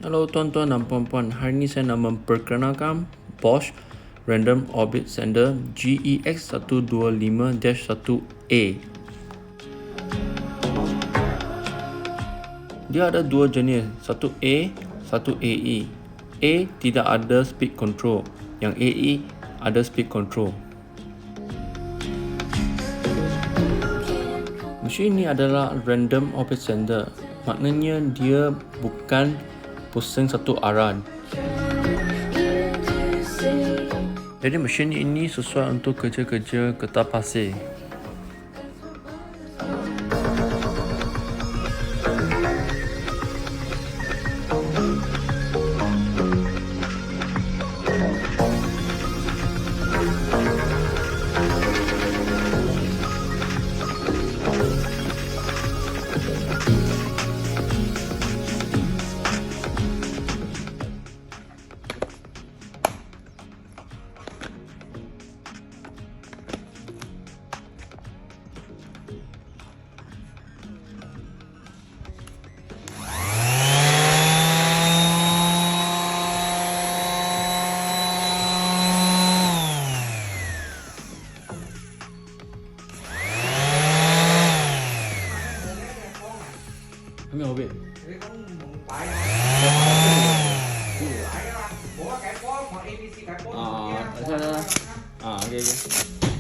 Halo tuan-tuan dan puan-puan, hari ini saya nak memperkenalkan Bosch Random Orbit Sander GEX125-1A. Dia ada dua jenis, satu A, satu AE. A tidak ada speed control, yang AE ada speed control. Mesin ini adalah random orbit sander, maknanya dia bukan pusing satu arah. Jadi mesin ini sesuai untuk kerja-kerja getah pasir. Không hiểu biết. Ok.